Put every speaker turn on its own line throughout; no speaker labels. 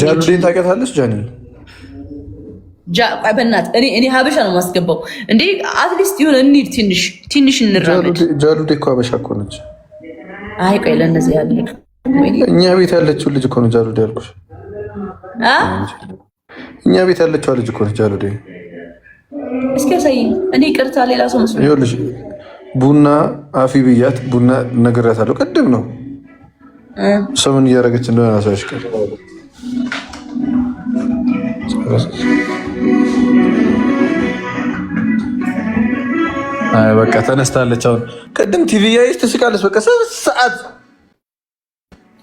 ጃሉዴን ታውቂያታለሽ?
በእናትህ እኔ ሀበሻ ነው የማስገባው እንዴ። አትሊስት የሆነ እንሂድ ትንሽ እንራመድ።
ጃሉዴ እኮ ሀበሻ እኮ ነች።
አይ ቆይ ለእነዚህ ያለ
እኛ ቤት ያለችው ልጅ እኮ ነው ጃሉዴ ያልኩሽ። እኛ ቤት ያለችው ልጅ እኮ ነች ጃሉዴ።
እስኪ ያሳይኝ። እኔ ቅርታ ሌላ ሰው መስሎኝ።
ይኸውልሽ ቡና አፊ ብያት ቡና ነግሬያታለሁ። ቅድም ነው ሰምን እያደረገች እንደሆነ አሳይሽ ቀር አይ በቃ ተነስታለች። አሁን ቅድም ቲቪ ያይሽ ትስቃለች። በቃ 3 ሰዓት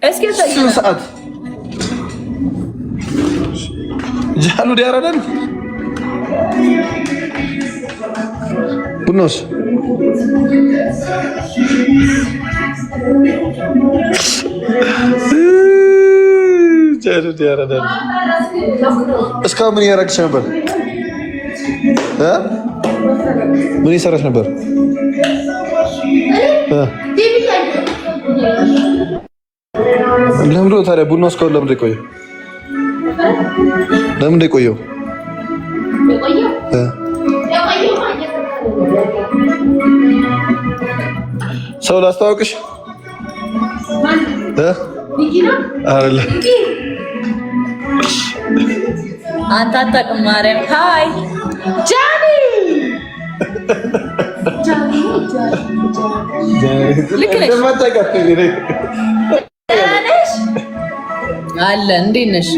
እስኪ ያሳይኝ።
3 ሰዓት ጃሉዴ ያራዳል ቡኖስ ጃሉዴ ያራዳል። እስካሁን ምን እያደረግሽ ነበር? ምን እየሰራሽ ነበር? ለምንድን ነው ታዲያ ቡና እስካሁን ለምንድን ነው የቆየው? ለምንድን ነው የቆየው? ሰው ላስተዋውቅሽ አይደለ?
አንተ አታውቅም። ማርያም ሃይ ጃኒ አለ። እንዴት ነሽ?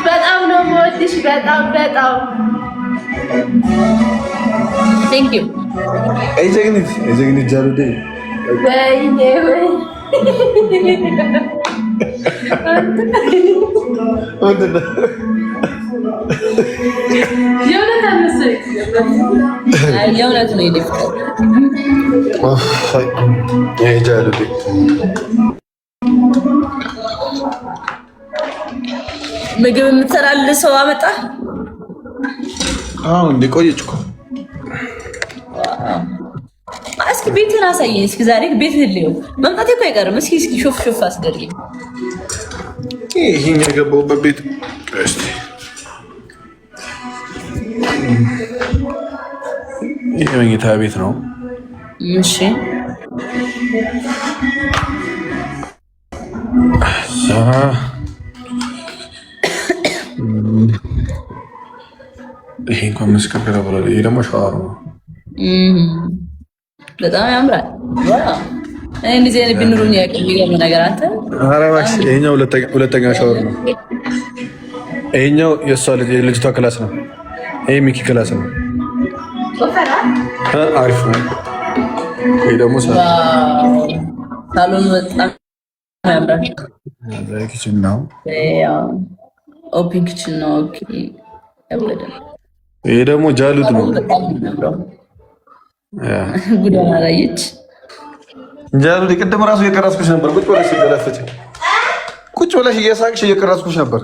በጣም ነው የምወድሽ። በጣም
ቴንክ ዩ።
አይ ጀግኒት ጃሉዴ
ወይኔ
የእውነት ነው ይደፍታል።
ጃሉዴ
ምግብ የምትሰራልህ ሰው አመጣ?
አዎ እንደ ቆየች እኮ።
እስኪ ቤትህን አሳየኝ። እስኪ ዛሬ ቤትህን ልየው። መምጣቴ እኮ አይቀርም። እስኪ ሾፍ አስደርግኝ።
ይሄን የገባሁበት ቤት እስቲ ይሄ መኝታ ቤት ነው።
እሺ
ይሄ እንኳን መስከረከረ ብሎ ይሄ ደግሞ ሻወር ነው።
በጣም ያምራል። ዋው እንደዚህ አይነት ቢኖሩኝ ያቀልኝ ነገር አንተ።
ኧረ እባክሽ ይሄኛው ሁለተኛ ሻወር ነው። ይሄኛው የእሷ ልጅቷ ክላስ ነው። ይሄ ሚኪ ክላስ ነው። አሪፍ ነው። ይሄ ደግሞ
ሳሎን በጣም ያምራል።
ኪችን ነው።
ኦፕን ኪችን ነው። ኦኬ ያበደ።
ይሄ ደግሞ ጃሉድ ነው።
ጉዳና ላይች
ጃሉድ ቅድም ራሱ እየቀረጽኩሽ ነበር። ቁጭ ብለሽ ገለፈች። ቁጭ ብለሽ እየሳቅሽ እየቀረጽኩሽ ነበር።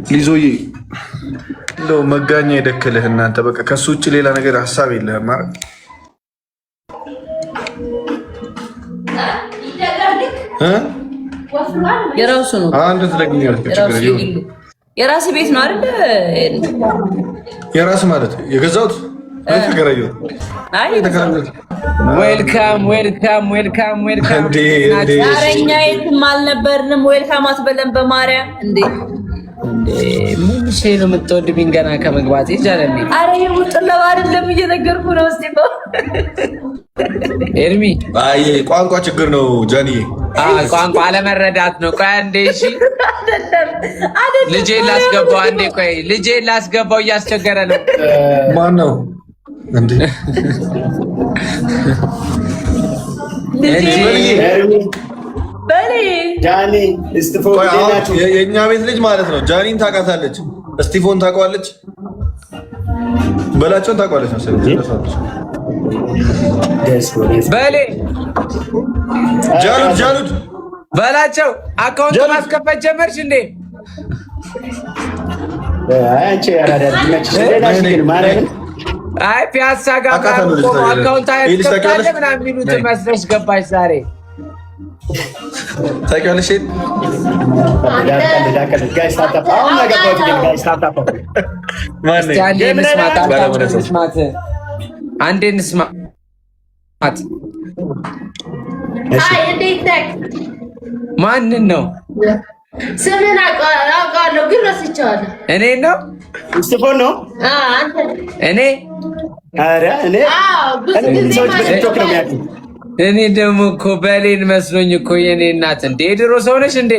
ሊዞዬ እንደው መጋኛ ይደክልህ እናንተ። በቃ ከሱ ውጭ ሌላ ነገር ሀሳብ የለህም ማለት
የራሱ ነው።
አንድ
የራስ ቤት ነው አይደል?
የራስ ማለት የገዛሁት ተከራየሁት።
ዌልካም።
አረኛ የትም አልነበርንም። ዌልካም አትበለን በማርያም እንዴ!
ምን ሼ ነው የምትወድብኝ ገና ከመግባት ይቻላል።
አረ ይውጥለው አይደለም እየነገርኩ ነው። እስቲ
ኤርሚ
አይ ቋንቋ ችግር ነው ጃኒ።
ቋንቋ አለመረዳት ነው። ቆይ አንዴ እሺ፣ ልጄ ላስገባው። አንዴ ቆይ ልጄ ላስገባው፣ እያስቸገረ ነው።
ማን ነው እንዴ?
ጃኒ እስቲፎ
የእኛ ቤት ልጅ ማለት ነው። ጃኒን ታውቃታለች፣ እስቲፎን ታውቀዋለች፣ በላቸውን ታውቀዋለች መሰለኝ።
በሌ
ጃሉድ
በላቸው። አካውንት ማስከፈት ጀመርሽ እንዴ?
አንቺ
አይ ፒያሳ ጋር አካውንት አይከፍታለ ምናምን የሚሉት መስለሽ ገባሽ ዛሬ
ታውቂዋለሽ?
አንዴ እንስማት። ማንን ነው?
ስምን አውቃለሁ ግን ረስቼዋለሁ።
እኔ ነው
እስጢፎን ነው
እኔ እኔ ደግሞ እኮ በሌን መስሎኝ እኮ የኔ እናት። እንዴ ድሮ ሰው ነሽ እንዴ?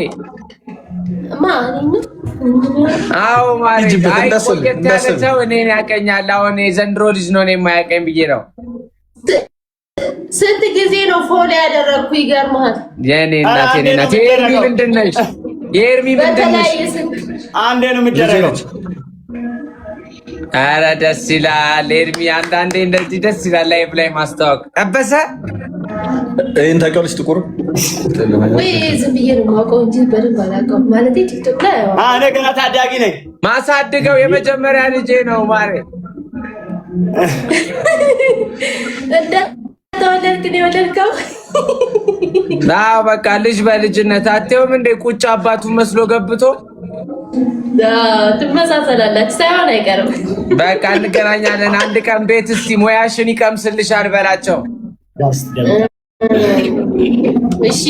አዎ ማለት አይቆየታለሁ። እኔን ያቀኛል። አሁን የዘንድሮ ልጅ ነው እኔ የማያቀኝ ብዬ ነው።
ስንት ጊዜ ነው ፎሎ ያደረግኩ? ይገርምሃል።
የኔ እናት የኔ እናት። የኤርሚ ምንድን ነሽ? የኤርሚ ምንድን ነሽ?
አንዴ ነው የምትደረገው።
ኧረ ደስ ይላል ኤርሚ። አንዳንዴ እንደዚህ ደስ ይላል። ላይቭ ላይ ማስታወቅ ጠበሰ።
ይሄን ታውቂዋለሽ? ጥቁር
ወይ ዝም ብዬ ነው የማውቀው እንጂ በደንብ አላውቀውም። ማለት ቲክቶክ ላይ
እኔ ገና ታዳጊ ነኝ።
ማሳድገው የመጀመሪያ ልጄ ነው ማሬ።
ተወለድክ ነው የወለድከው?
አዎ በቃ ልጅ በልጅነት አትየውም እንደ ቁጭ አባቱ መስሎ ገብቶ
ትመሳሰላላችሁ። ሳይሆን አይቀርም።
በቃ እንገናኛለን አንድ ቀን። ቤት እስቲ ሙያሽን ይቀምስልሻል በላቸው።
እሺ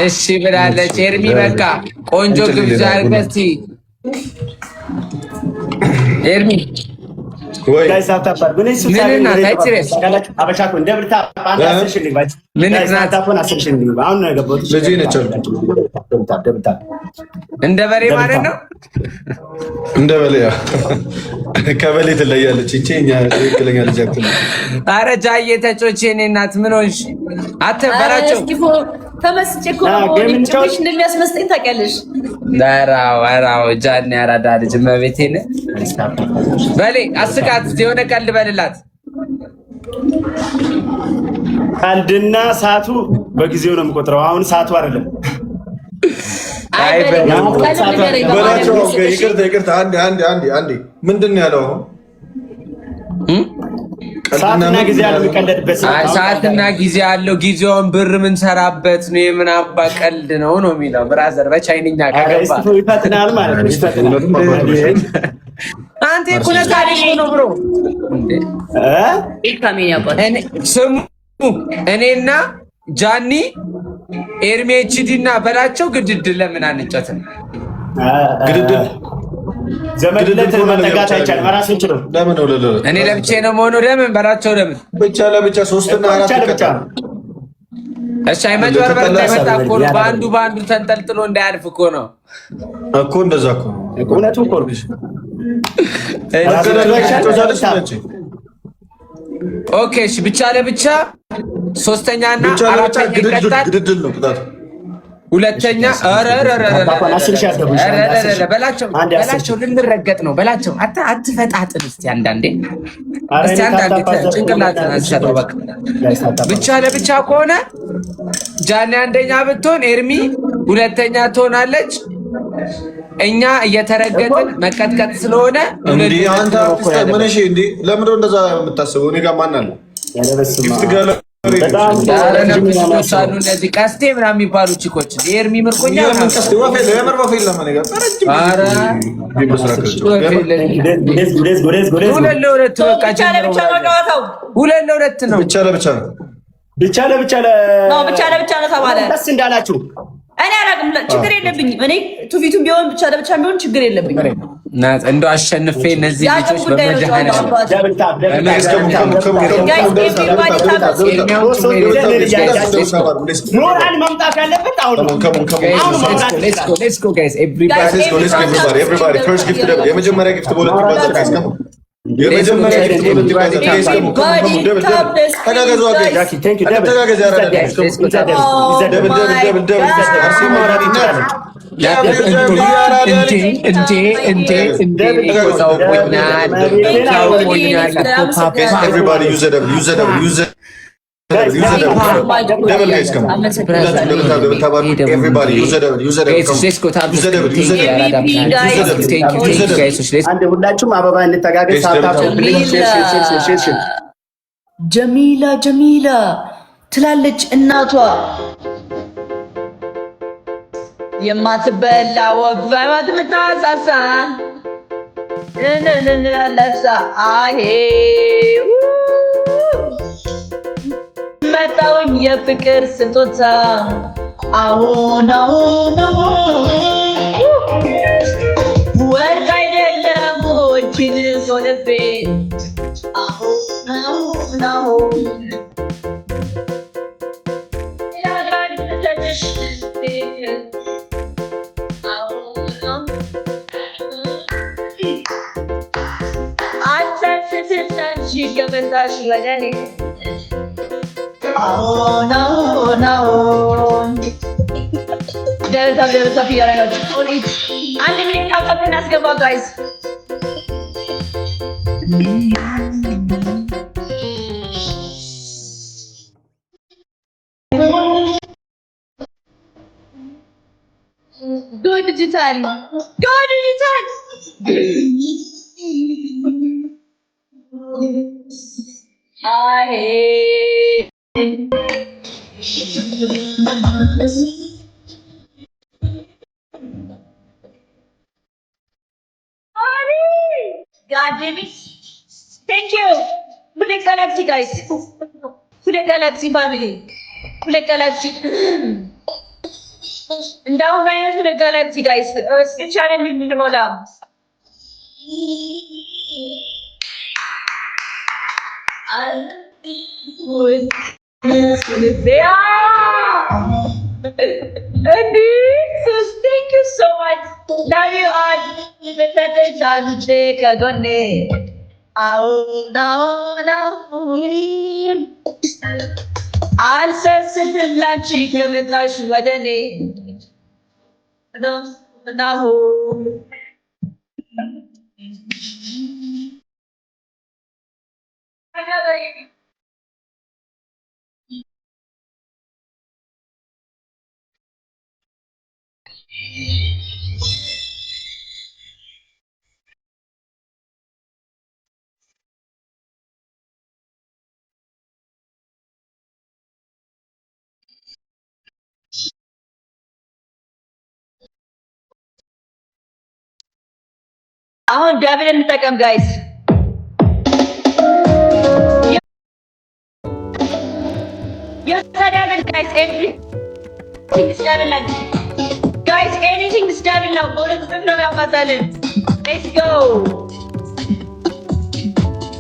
እሺ ብላለች ኤርሚ። በቃ ቆንጆ ግብዣ አርገስቲ ኤርሚ
ወይ
እንደ በሬ ማለት ነው።
እንደ በሬ ከበሌ ትለያለች። ይቺ እኛ ትክክለኛ ልጅ አትል።
ኧረ ጃዬ ተጮቼ እኔ እናት ምን ሆንሽ? አትበላቸው።
ተመስጬ እኮ ነው ጭምሽ እንደሚያስመስጠኝ ታውቂያለሽ።
ራው ጃን ያራዳ ልጅ መቤቴን በሌ አስቃት። የሆነ ቀልድ በልላት።
ቀልድና ሰዓቱ በጊዜው ነው የምቆጥረው። አሁን ሰዓቱ አይደለም።
ይቅርታ አንዴ ምንድን ነው ያለው?
ሰዓትና ጊዜ ያለው የሚቀለድበት
ሰዓትና ጊዜ ያለው ጊዜውን ብር ምን ሰራበት ነው? የምን አባ ቀልድ ነው ነው የሚለው ብራዘር በቻይንኛ ከገባ
ይፈትናል ማለት ነው። ይፈትናል።
አንተ ኩነ ታሪክ ነው ብሮ ስሙ። እኔና ጃኒ ኤርሚ ኤችዲና በላቸው ግድድል ለምን አንጨትም?
ግድድል
ዘመድነት መጠጋት አይቻልም። ራስን ችሎ
ለምን ነው
እኔ ለብቻዬ ነው መሆኑ? ለምን በላቸው ለምን
ብቻ ለብቻ 3 እና 4 ብቻ።
እሺ አይመጭበርበር እንዳይመጣ እኮ ነው። በአንዱ ተንጠልጥሎ እንዳያልፍ እኮ ነው
እኮ። እንደዛ እኮ
እውነቱ እኮ ነው።
ኦኬ እሺ ብቻ ለብቻ ሶስተኛና አራተኛ ይቀጣል።
ግድድል ነው ቅጣቱ።
ሁለተኛ በላቸው ልንረገጥ ነው በላቸው። አትፈጣጥን እስቲ አንዳንዴ ጭንቅላትን አልሰጠው። በቃ ብቻ ለብቻ ከሆነ ጃኒ አንደኛ ብትሆን ኤርሚ ሁለተኛ ትሆናለች። እኛ እየተረገጥን መቀጥቀጥ ስለሆነ
እንዴ አንተ ምን? እሺ እንዴ ለምን ነው እንደዛ የምታስበው? እኔ ጋር ማን አለ?
እነዚህ ቀስቴ ምናምን የሚባሉ ቺኮች ኤርሚ ምርኮኛ ሁለት ለሁለት ነው።
ብቻ ለብቻ
ነው ተባለ።
ደስ እንዳላችሁ
እኔ አላውቅም። ችግር የለብኝም። እኔ ቱፊቱም ቢሆን ብቻ ለብቻ ቢሆን ችግር የለብኝም።
እንደው አሸንፌ እነዚህ ልጆች
ሞራል መምጣት ያለበት አሁን ሁላችሁም አበባ እንተጋገዝ።
ጀሚላ ትላለች እናቷ። የማትበላ ወፍ በማት ምታሳሳ ለሳ አሄ መጣውኝ የፍቅር ስጦታ አሁን ወርቅ አይደለም እጅን ሶልቤ ገበታሽ ወደኔ ደረታ እያረጋችሁ አንድ ሚኒት ካውጣትን አስገባ ጋይዝ Go digital. Go digital. God damn it. Thank you. Full Galaxy guys. Full Galaxy family. Full Galaxy. Now I am Full Galaxy guys. Channel will roll out. Thank you so much. Now you are the chance to take a gun. Oh no. I'll say the lunch chicken with us with any. No. አሁን ዳብል እንጠቀም ጋይስ የዳብል ጋይስ ኤኒቲንግ is ዳብል ነው በሁለት ነው ያማታልን ሌትስ ጎ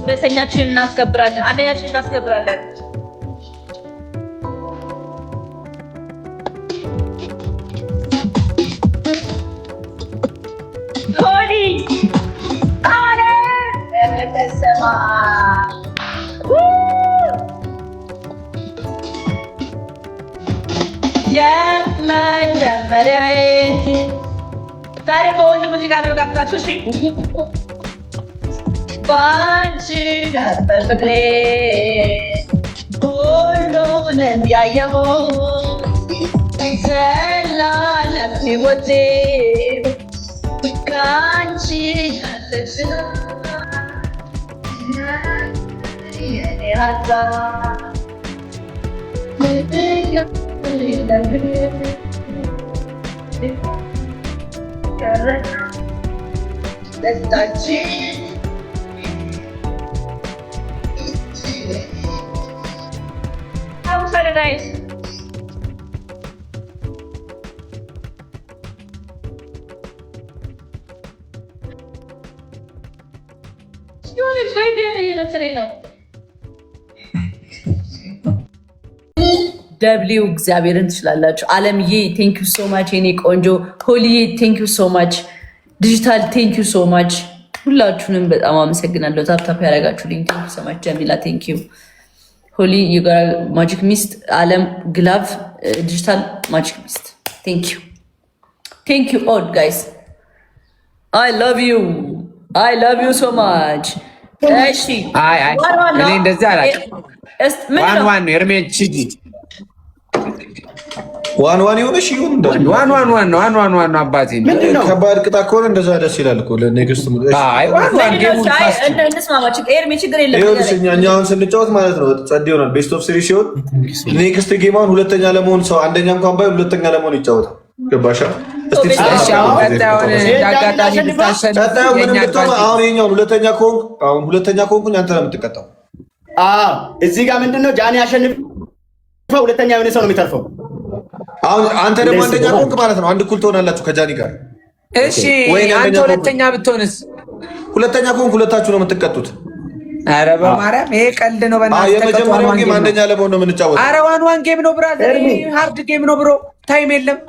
በሰኛችን እናስከብራለን አንደኛችን እናስከብራለን ሆሊ ዛሬ በወንድ ሙዚቃ ነው ጋብዛችሁ እሺ ባንቺ ነበር ፍቅሬ ሁሉንም ያየሁት ዘላለም ሕይወቴ ካንቺ nice. ደብሊው እግዚአብሔርን ትችላላችሁ። አለምዬ ቴንክ ዩ ሶ ማች የኔ ቆንጆ ሆሊዬ ቴንክ ዩ ሶ ማች ዲጂታል ቴንክ ዩ ሶ ማች ሁላችሁንም በጣም አመሰግናለሁ። ታፕታፕ ያደረጋችሁልኝ ቴንክ ዩ ሶ ማች ጀሚላ ቴንክ ዩ ሆሊ ዩጋራ ማጂክ ሚስት አለም ግላቭ ዲጂታል ማጂክ ሚስት ቴንክ ዩ ኦል ጋይስ አይ ላቭ ዩ ሶ ማች። እሺ
እኔ እንደዚህ አላውቅም። ዋን ኤርሜን ቺጂ
ዋን የሆነሽ ይሁን
ዋን አባቴ
ከባድ ቅጣት ከሆነ እንደዛ ደስ ይላል እኮ ለኔክስት ሙሉ እኛ አሁን ስንጫወት ማለት ነው ጸድ ይሆናል ቤስት ኦፍ 3 ሲሆን ኔክስት ጌማውን ሁለተኛ ለመሆን ሰው አንደኛ እንኳን ባይ ሁለተኛ ለመሆን ይጫወታል። ገባሻ? ሁለተኛ ከሆንኩኝ አንተ ነው የምትቀጣው።
እዚህ ጋር ምንድነው ጃኒ አሸንፈው ሁለተኛ የሆነ ሰው ነው የሚተርፈው።
አሁን አንተ ደግሞ አንደኛ ከሆንክ ማለት ነው አንድ እኩል ትሆናላችሁ ከጃኒ ጋር።
እሺ አንተ ሁለተኛ ብትሆንስ?
ሁለተኛ ከሆንክ ሁለታችሁ ነው የምትቀጡት።
ኧረ በማርያም ይሄ ቀልድ ነው።
የመጀመሪያው ጌም አንደኛ ለመሆን ነው የምንጫወተው።
ኧረ ዋን ጌም ነው ብራዘር፣ ሃርድ ጌም ነው ብሮ። ታይም የለም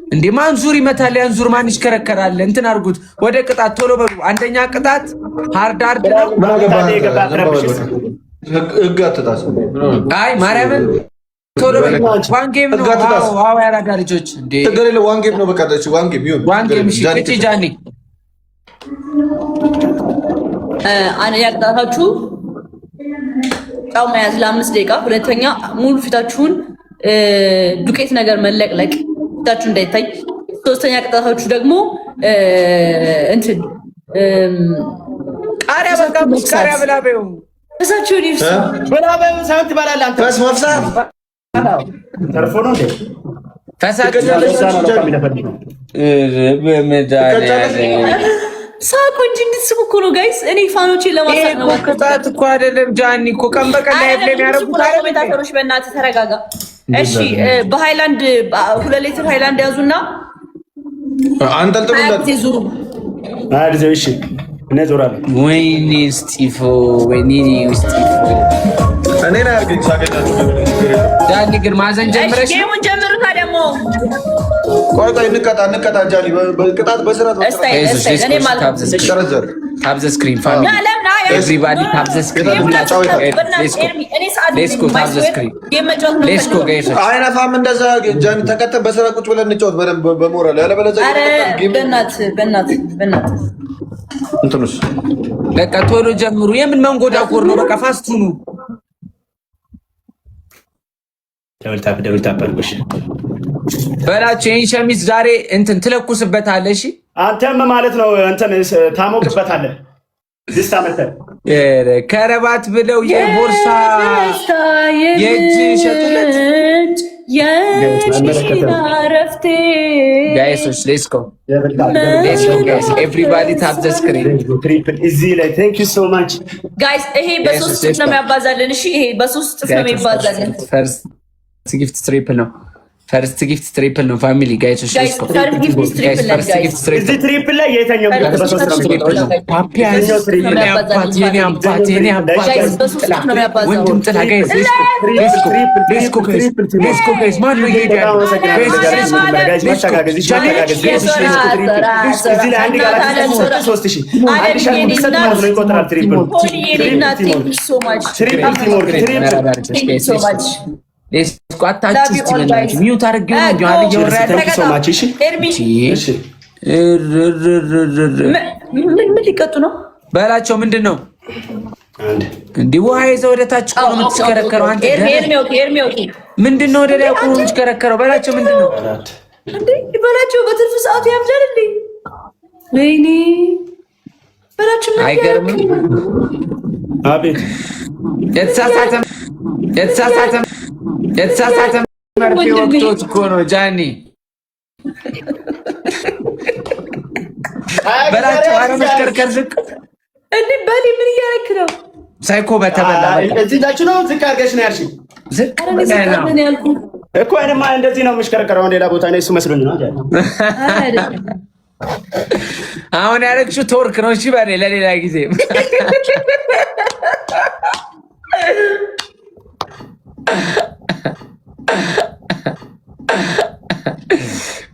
እንዴ? ማን ዙር ይመታል? ያን ዙር ማን ይሽከረከራል? እንትን አድርጉት ወደ ቅጣት ቶሎ በሉ። አንደኛ ቅጣት ሃርድ ነው።
ህግ አትጣስ።
አይ ማርያምን ቶሎ በሉ። ዋን ጌም ነው። አዎ ያራዳ ልጆች እንዴ
ተገለለ ዋን ጌም ነው። በቃ እሺ ዋን ጌም ይሁን።
ዋን ጌም እሺ። እቺ ጃኒ
አንደኛ ቅጣታችሁ ጫው መያዝ ለ5 ደቂቃ። ሁለተኛ ሙሉ ፊታችሁን ዱቄት ነገር መለቅለቅ ፊታችሁ እንዳይታይ። ሶስተኛ ቅጣታችሁ ደግሞ እንትን
ቃሪያ በቃ ቃሪያ ብላ በይው
እሳችሁን ይርሱ
ብላ በይው ሳይሆን ትበላለህ አንተ።
ፈስ መፍሳት
ተርፎ ነው እንዴ?
ፈሳችሁ
ሳቁ እንጂ እንድትስቡ እኮ ነው ጋይስ። እኔ ፋኖቼን ለማሳቅ ነው።
ቅጣት እኮ አይደለም ጃኒ እኮ ቀን በቀን ላይ የሚያደርጉት
ኮሜንታተሮች በእናትህ ተረጋጋ እሺ። በሃይላንድ 2 ሊትር ሃይላንድ ያዙና
አንጠልጥሉለት
ዙሩ።
እሺ እኔ ዞራለሁ።
ወይኔ ስጢፎ ወይኔ ስጢፎ
እኔ ላይ አርገኝ ሳገኛችሁ
ጃኒ ግን ማዘን ጀምረሽ
ጌሙን ጀምሩታ ደግሞ
ቆይ እንቀጣ ጃኒ በቅጣት በስራት
እኔ ማለት
ተረዘር
ታብ ዘ ስክሪን ፋሚሊ ኤቭሪባዲ ታብ ዘ ስክሪን ሌትስ ጎ ታብ ዘ ስክሪን ሌትስ ጎ ጋይስ
አይናፋም እንደዛ ጃኒ ተከተል በስራ ቁጭ ብለን እንጫወት በደንብ በሞራል ያለበለዚያ
በእናትህ
እንትኑስ
በቃ ቶሎ ጀምሩ። የምን መንጎዳጎር ነው? በቃ ፋስቱኑ
ደብል ታፕ አድርጎሽ
በላቸው። ይሄን ሸሚዝ ዛሬ እንትን ትለኩስበታለህ። እሺ
አንተም ማለት ነው እንትን ታሞቅበታለህ። ደስታ መተህ
ከረባት ብለው የቦርሳ የእጅ ሸጡለት ጋይሶች ሌትስ ጎ ጋይስ ኤቭሪባዲ ታፕ ዘ ስክሪን
እዚህ ላይ ቴንክ ዩ ሶ ማች
ጋይስ። ይሄ በ3 ጥፍ ነው የሚያባዛልን። እሺ ይሄ በ3 ጥፍ ነው የሚባዛልን።
ፈርስት ጊፍት ትሪፕል ነው። ፈርስት ጊፍት ትሪፕል ነው ፋሚሊ ጋይሶች ሌትስ ጎ
እዚህ ትሪፕል ላይ የተኛው በሶስት ነው
ፓፒያ የኔ አባት ወንድም ጥላ ጋይስ ሌትስ ጎ ጋይስ ማን ነው ይሄ ሚዩት አድርጌ
ምን ሊቀጡ ነው
በላቸው። ምንድን ነው እንዲህ ውሃ ይዘህ ወደ ታች ቆሞ የምትሽከረከረው አንተ? ምንድን ነው ወደ ላይ ቆሞ የምትሽከረከረው በላቸው። ምንድን ነው
በላቸው? በትርፍ ሰዓቱ ያብዳል እንዴ? ወይኔ በላቸው።
አይገርምም?
አቤት
የተሳሳተ መርፌ ወቅቶት እኮ ነው ጃኒ በላቸው። አረ መሽከርከር ዝቅ
እንዴ በሊ ምን እያደረክ ነው?
ሳይኮ በተበላ
እዚህ ታች ነው ዝቅ አድርገሽ ነው ያልሽኝ።
ዝቅ
ነው ያልኩህ
እኮ አይደማ እንደዚህ ነው የምሽከረከረው። ሌላ ቦታ ነው እሱ መስሎኝ ነው አይደል?
አሁን ያደረግሽው ቶርክ ነው። እሺ በኔ ለሌላ ጊዜ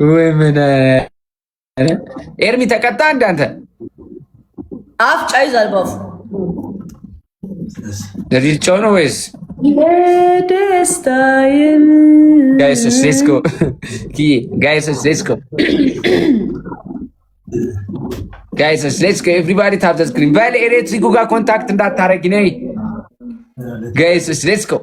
ወይ ምን ኤርሚ ተቀጣ እንዳንተ
አፍጫ ይዛል ባፉ
ለዲቻው ነው ወይስ
ደስታዬን?
ጋይሶች ሌትስ ጎ ጋይሶች ሌትስ ጎ ጋይሶች ሌትስ ጎ ኤቭሪባዲ ታፕ ዘ ስክሪን። በል ኤሌክትሪኩ ጋር ኮንታክት እንዳታረጊ ነይ ጋይሶች ሌትስ ጎ